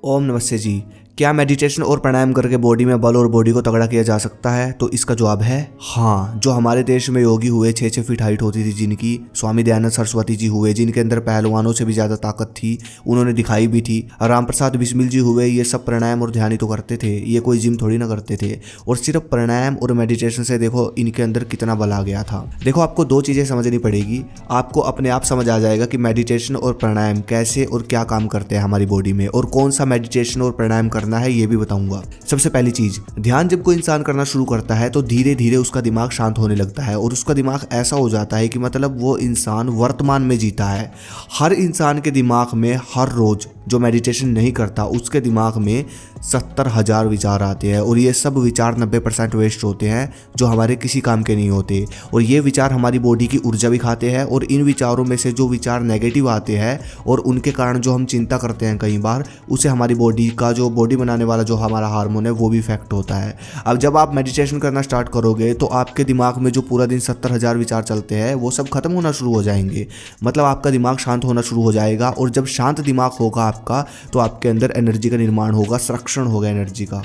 ओम नमस्ते जी। क्या मेडिटेशन और प्राणायाम करके बॉडी में बल और बॉडी को तगड़ा किया जा सकता है? तो इसका जवाब है हाँ। जो हमारे देश में योगी हुए 6-6 फीट हाइट होती थी जिनकी, स्वामी दयानंद सरस्वती जी हुए जिनके अंदर पहलवानों से भी ज़्यादा ताकत थी, उन्होंने दिखाई भी थी। राम प्रसाद बिस्मिल जी हुए, ये सब प्राणायाम और ध्यान ही तो करते थे, ये कोई जिम थोड़ी ना करते थे। और सिर्फ प्राणायाम और मेडिटेशन से देखो इनके अंदर कितना बल आ गया था। देखो आपको दो चीज़ें समझनी पड़ेगी। आपको अपने आप समझ आ जाएगा कि मेडिटेशन और प्राणायाम कैसे और क्या काम करते हैं हमारी बॉडी में, और कौन सा मेडिटेशन और प्राणायाम करना है ये भी बताऊंगा। सबसे पहली चीज, ध्यान जब कोई इंसान करना शुरू करता है तो धीरे धीरे उसका दिमाग शांत होने लगता है और उसका दिमाग ऐसा हो जाता है कि मतलब वो इंसान वर्तमान में जीता है। हर इंसान के दिमाग में हर रोज, जो मेडिटेशन नहीं करता उसके दिमाग में 70,000 विचार आते हैं और ये सब विचार 90% वेस्ट होते हैं जो हमारे किसी काम के नहीं होते। और ये विचार हमारी बॉडी की ऊर्जा भी खाते हैं और इन विचारों में से जो विचार नेगेटिव आते हैं और उनके कारण जो हम चिंता करते हैं कई बार, उसे हमारी बॉडी का जो बॉडी बनाने वाला जो हमारा हार्मोन है वो भी इफेक्ट होता है। अब जब आप मेडिटेशन करना स्टार्ट करोगे तो आपके दिमाग में जो पूरा दिन 70,000 विचार चलते हैं वो सब खत्म होना शुरू हो जाएंगे। मतलब आपका दिमाग शांत होना शुरू हो जाएगा और जब शांत दिमाग होगा आपका तो आपके अंदर एनर्जी का निर्माण होगा, संरक्षण होगा एनर्जी का।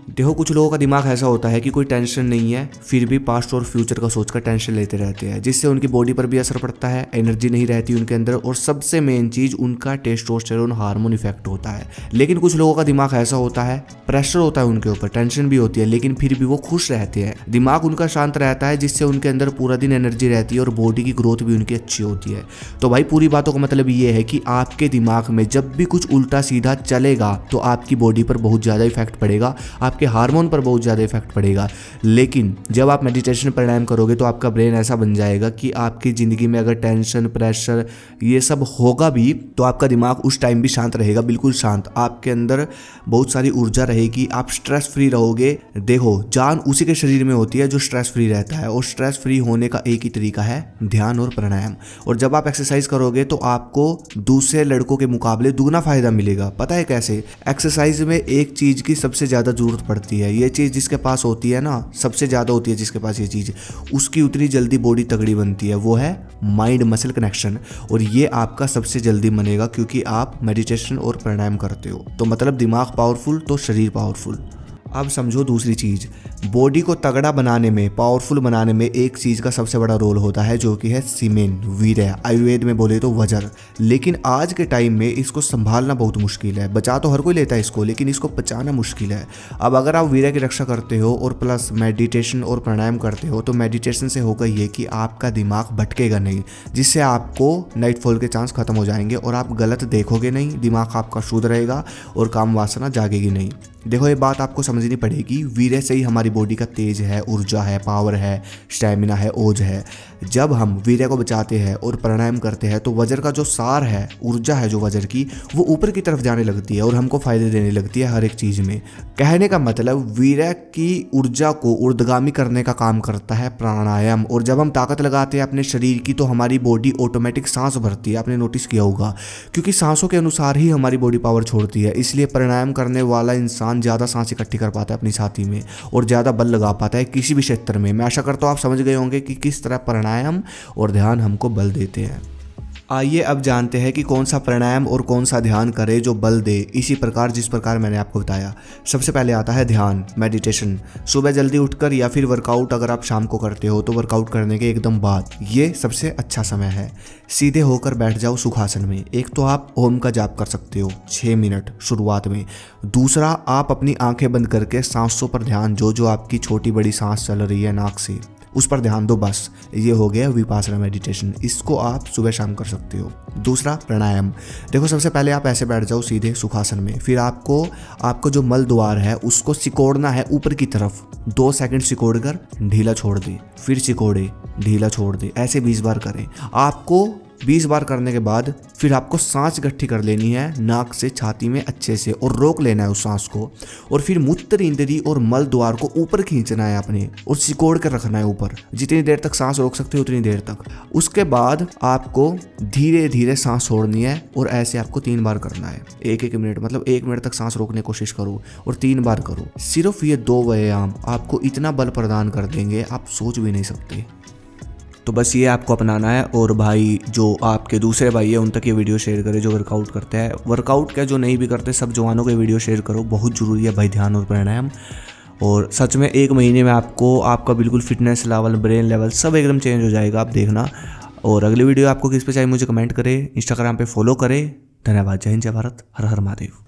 देखो कुछ लोगों का दिमाग ऐसा होता है कि कोई टेंशन नहीं है फिर भी पास्ट और फ्यूचर का सोचकर टेंशन लेते रहते हैं, जिससे उनकी बॉडी पर भी असर पड़ता है, एनर्जी नहीं रहती उनके अंदर और सबसे मेन चीज उनका टेस्टोस्टेरोन हार्मोन इफेक्ट होता है। लेकिन कुछ लोगों का दिमाग ऐसा होता है, प्रेशर होता है उनके ऊपर, टेंशन भी होती है लेकिन फिर भी वो खुश रहते हैं, दिमाग उनका शांत रहता है, जिससे उनके अंदर पूरा दिन एनर्जी रहती है और बॉडी की ग्रोथ भी उनकी अच्छी होती है। तो भाई पूरी बातों का मतलब ये है कि आपके दिमाग में जब भी कुछ उल्टा सीधा चलेगा तो आपकी बॉडी पर बहुत ज़्यादा इफेक्ट पड़ेगा, आपके हार्मोन पर बहुत ज़्यादा इफेक्ट पड़ेगा। लेकिन जब आप मेडिटेशन प्राणायाम करोगे तो आपका ब्रेन ऐसा बन जाएगा कि आपकी ज़िंदगी में अगर टेंशन प्रेशर ये सब होगा भी तो आपका दिमाग उस टाइम भी शांत रहेगा, बिल्कुल शांत। आपके अंदर बहुत सारी ऊर्जा रहेगी, आप स्ट्रेस फ्री रहोगे। देखो जान उसी के शरीर में होती है जो स्ट्रेस फ्री रहता है और स्ट्रेस फ्री होने का एक ही तरीका है, ध्यान और प्राणायाम। और जब आप एक्सरसाइज करोगे तो आपको दूसरे लड़कों के मुकाबले दुगना फायदा मिलेगा। पता है कैसे? एक्सरसाइज में एक चीज़ की सबसे ज़्यादा जरूरत पड़ती है, ये चीज़ जिसके पास होती है ना, सबसे ज़्यादा होती है जिसके पास ये चीज़, उसकी उतनी जल्दी बॉडी तगड़ी बनती है, वो है माइंड मसल कनेक्शन। और ये आपका सबसे जल्दी बनेगा क्योंकि आप मेडिटेशन और प्राणायाम करते हो। तो मतलब दिमाग पावरफुल तो शरीर पावरफुल। अब समझो दूसरी चीज़, बॉडी को तगड़ा बनाने में, पावरफुल बनाने में एक चीज़ का सबसे बड़ा रोल होता है जो कि है सीमेन, वीर्य, आयुर्वेद में बोले तो वज्र। लेकिन आज के टाइम में इसको संभालना बहुत मुश्किल है। बचा तो हर कोई लेता है इसको लेकिन इसको बचाना मुश्किल है। अब अगर आप वीर्य की रक्षा करते हो और प्लस मेडिटेशन और प्राणायाम करते हो तो मेडिटेशन से होगा ये कि आपका दिमाग भटकेगा नहीं, जिससे आपको नाइटफॉल के चांस खत्म हो जाएंगे और आप गलत देखोगे नहीं, दिमाग आपका शुद्ध रहेगा और काम वासना जागेगी नहीं। देखो ये बात आपको समझनी पड़ेगी, वीर्य से ही हमारी बॉडी का तेज है, ऊर्जा है, पावर है, स्टैमिना है, ओज है। जब हम वीर्य को बचाते हैं और प्राणायाम करते हैं तो वज्र का जो सार है, ऊर्जा है जो वज्र की, वो ऊपर की तरफ जाने लगती है और हमको फायदे देने लगती है हर एक चीज़ में। कहने का मतलब वीर्य की ऊर्जा को ऊर्ध्वगामी करने का काम करता है प्राणायाम। और जब हम ताकत लगाते हैं अपने शरीर की तो हमारी बॉडी ऑटोमेटिक सांस भरती है। आपने नोटिस किया होगा क्योंकि सांसों के अनुसार ही हमारी बॉडी पावर छोड़ती है। इसलिए प्राणायाम करने वाला इंसान ज़्यादा सांस इकट्ठी कर पाता है अपनी छाती में और ज़्यादा बल लगा पाता है किसी भी क्षेत्र में। मैं आशा करता हूँ आप समझ गए होंगे कि किस तरह प्राणायाम और ध्यान हमको बल देते हैं। आइए अब जानते हैं कि कौन सा प्राणायाम और कौन सा ध्यान करे जो बल दे, इसी प्रकार जिस प्रकार मैंने आपको बताया। सबसे पहले आता है ध्यान, मेडिटेशन। सुबह जल्दी उठकर या फिर वर्कआउट अगर आप शाम को करते हो तो वर्कआउट करने के एकदम बाद ये सबसे अच्छा समय है। सीधे होकर बैठ जाओ सुखासन में। एक तो आप ओम का जाप कर सकते हो 6 मिनट शुरुआत में। दूसरा, आप अपनी आंखें बंद करके सांसों पर ध्यान, जो आपकी छोटी बड़ी सांस चल रही है नाक से, उस पर ध्यान दो। बस ये हो गया विपासना मेडिटेशन। इसको आप सुबह शाम कर सकते हो। दूसरा, प्राणायाम। देखो सबसे पहले आप ऐसे बैठ जाओ सीधे सुखासन में, फिर आपको जो मल द्वार है उसको सिकोड़ना है ऊपर की तरफ। 2 सेकंड सिकोड़ कर ढीला छोड़ दे, फिर सिकोड़े ढीला छोड़ दे, ऐसे 20 बार करें। आपको 20 बार करने के बाद फिर आपको सांस इकट्ठी कर लेनी है नाक से छाती में अच्छे से और रोक लेना है उस सांस को। और फिर मूत्र इंद्री और मल द्वार को ऊपर खींचना है अपने और सिकोड़ कर रखना है ऊपर। जितनी देर तक सांस रोक सकते हो उतनी देर तक। उसके बाद आपको धीरे धीरे सांस छोड़नी है और ऐसे आपको 3 बार करना है। 1-1 मिनट, मतलब 1 मिनट तक सांस रोकने की कोशिश करो और 3 बार करो। सिर्फ ये 2 व्यायाम आपको इतना बल प्रदान कर देंगे आप सोच भी नहीं सकते। तो बस ये आपको अपनाना है। और भाई जो आपके दूसरे भाई है उन तक ये वीडियो शेयर करें जो वर्कआउट करते हैं, वर्कआउट क्या जो नहीं भी करते, सब जवानों को वीडियो शेयर करो, बहुत ज़रूरी है भाई ध्यान और प्राणायाम। और सच में 1 महीने में आपको आपका बिल्कुल फिटनेस लेवल, ब्रेन लेवल सब एकदम चेंज हो जाएगा, आप देखना। और अगली वीडियो आपको किस पे चाहिए मुझे कमेंट करें, इंस्टाग्राम पे फॉलो करें। धन्यवाद। जय हिंद, जय भारत, हर हर महादेव।